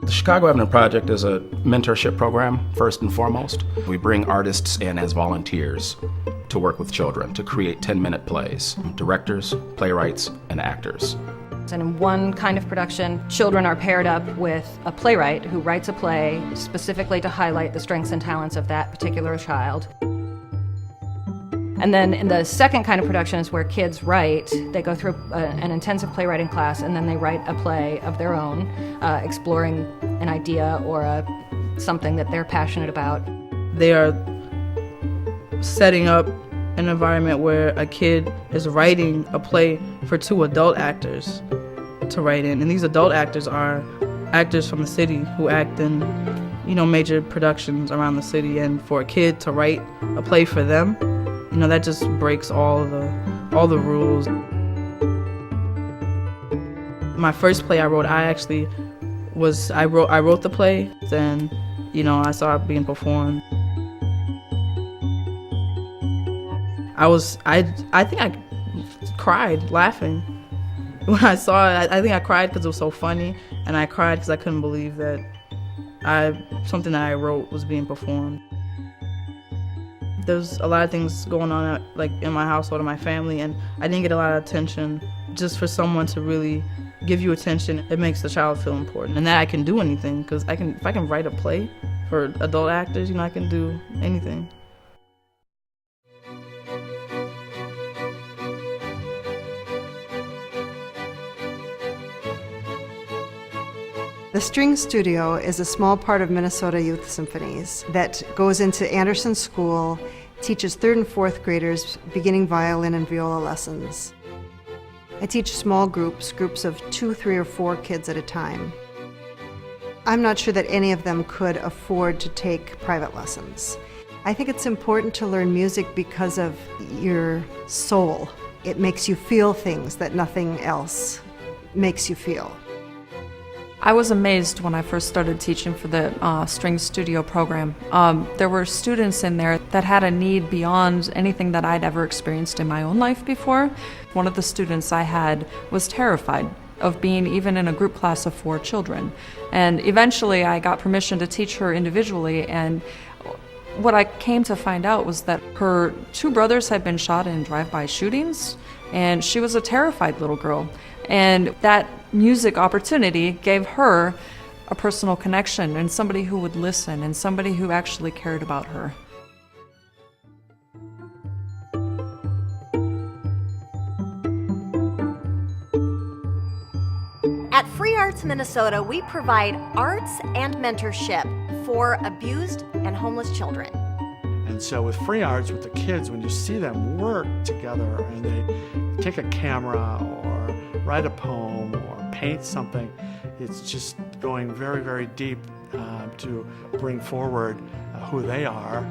The Chicago Avenue Project is a mentorship program, first and foremost. We bring artists in as volunteers to work with children to create 10-minute plays, directors, playwrights, and actors. And in one kind of production, children are paired up with a playwright who writes a play specifically to highlight the strengths and talents of that particular child. And then in the second kind of production is where kids write. They go through an intensive playwriting class, and then they write a play of their own, exploring an idea or something that they're passionate about. They are setting up an environment where a kid is writing a play for 2 adult actors to write in. And these adult actors are actors from the city who act in, major productions around the city. And for a kid to write a play for them, that just breaks all the rules. My first play I wrote, I wrote the play, then, I saw it being performed. I think I cried laughing when I saw it. I think I cried because it was so funny, and I cried because I couldn't believe that something that I wrote was being performed. There's a lot of things going on in my household and my family, and I didn't get a lot of attention. Just for someone to really give you attention, it makes the child feel important, and that I can do anything, because if I can write a play for adult actors, I can do anything. The String Studio is a small part of Minnesota Youth Symphonies that goes into Anderson School, teaches 3rd and 4th graders beginning violin and viola lessons. I teach small groups of 2, 3, or 4 kids at a time. I'm not sure that any of them could afford to take private lessons. I think it's important to learn music because of your soul. It makes you feel things that nothing else makes you feel. I was amazed when I first started teaching for the String Studio program. There were students in there that had a need beyond anything that I'd ever experienced in my own life before. One of the students I had was terrified of being even in a group class of 4 children. And eventually I got permission to teach her individually, and what I came to find out was that her 2 brothers had been shot in drive-by shootings, and she was a terrified little girl. And that music opportunity gave her a personal connection and somebody who would listen and somebody who actually cared about her. At Free Arts Minnesota, we provide arts and mentorship for abused and homeless children. And so with Free Arts, with the kids, when you see them work together and they take a camera or write a poem or paint something, it's just going very, very deep to bring forward who they are.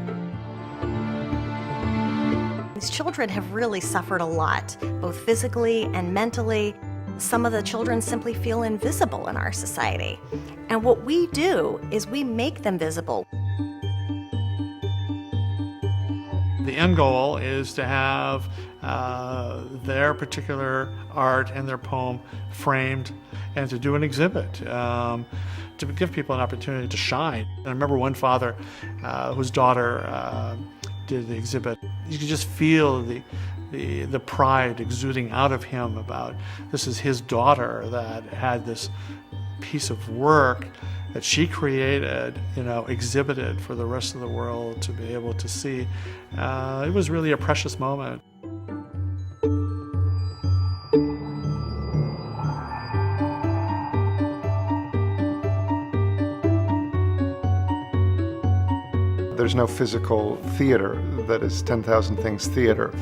These children have really suffered a lot, both physically and mentally. Some of the children simply feel invisible in our society. And what we do is we make them visible. The end goal is to have their particular art and their poem framed and to do an exhibit, to give people an opportunity to shine. And I remember one father whose daughter did the exhibit. You could just feel the pride exuding out of him about this is his daughter that had this piece of work that she created, exhibited for the rest of the world to be able to see. It was really a precious moment. There's no physical theater that is 10,000 Things theater.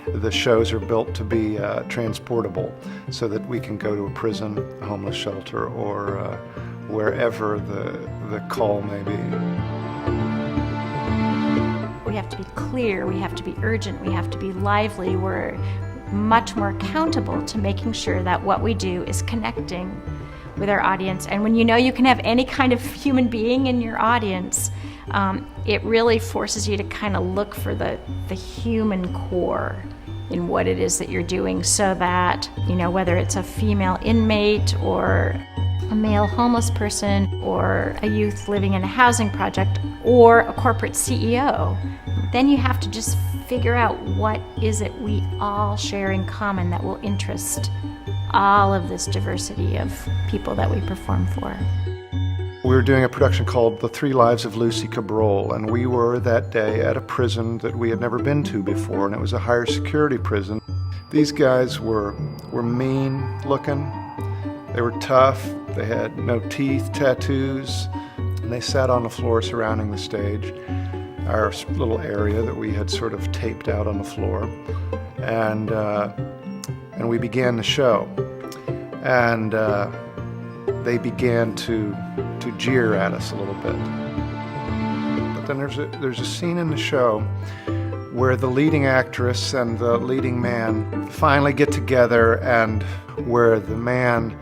The shows are built to be transportable so that we can go to a prison, a homeless shelter, or wherever the call may be. We have to be clear, we have to be urgent, we have to be lively. We're much more accountable to making sure that what we do is connecting with our audience. And when you know you can have any kind of human being in your audience, it really forces you to kind of look for the human core in what it is that you're doing, so that, whether it's a female inmate or a male homeless person or a youth living in a housing project or a corporate CEO, then you have to just figure out what is it we all share in common that will interest all of this diversity of people that we perform for. We were doing a production called The 3 Lives of Lucy Cabral, and we were that day at a prison that we had never been to before, and it was a higher security prison. These guys were mean looking, they were tough, they had no teeth, tattoos, and they sat on the floor surrounding the stage, our little area that we had sort of taped out on the floor, and we began the show, and they began to jeer at us a little bit. But then there's a scene in the show where the leading actress and the leading man finally get together, and where the man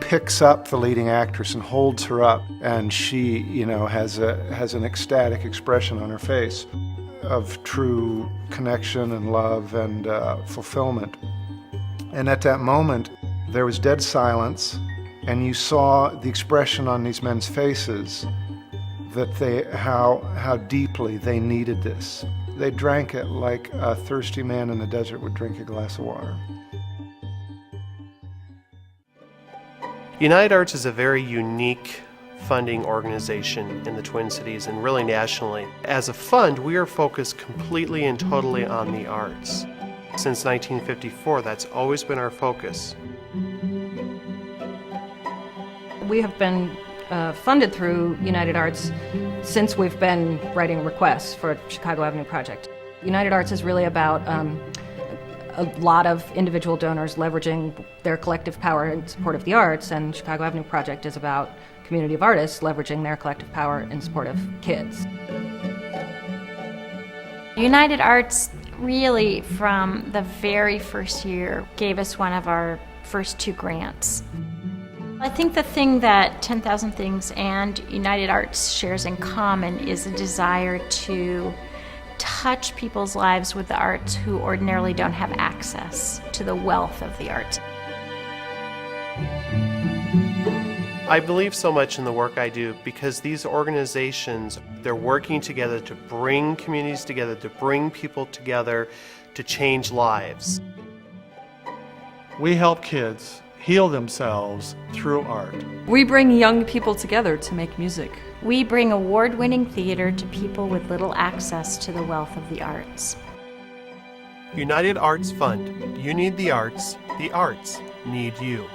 picks up the leading actress and holds her up, and she, has an ecstatic expression on her face of true connection and love and fulfillment. And at that moment, there was dead silence, and you saw the expression on these men's faces that how deeply they needed this. They drank it like a thirsty man in the desert would drink a glass of water. United Arts is a very unique funding organization in the Twin Cities and really nationally. As a fund, we are focused completely and totally on the arts. Since 1954, that's always been our focus. We have been funded through United Arts since we've been writing requests for Chicago Avenue Project. United Arts is really about a lot of individual donors leveraging their collective power in support of the arts, and Chicago Avenue Project is about a community of artists leveraging their collective power in support of kids. United Arts really, from the very first year, gave us one of our first 2 grants. I think the thing that 10,000 Things and United Arts shares in common is a desire to touch people's lives with the arts who ordinarily don't have access to the wealth of the arts. I believe so much in the work I do because these organizations, they're working together to bring communities together, to bring people together, to change lives. We help kids heal themselves through art. We bring young people together to make music. We bring award-winning theater to people with little access to the wealth of the arts. United Arts Fund. You need the arts need you.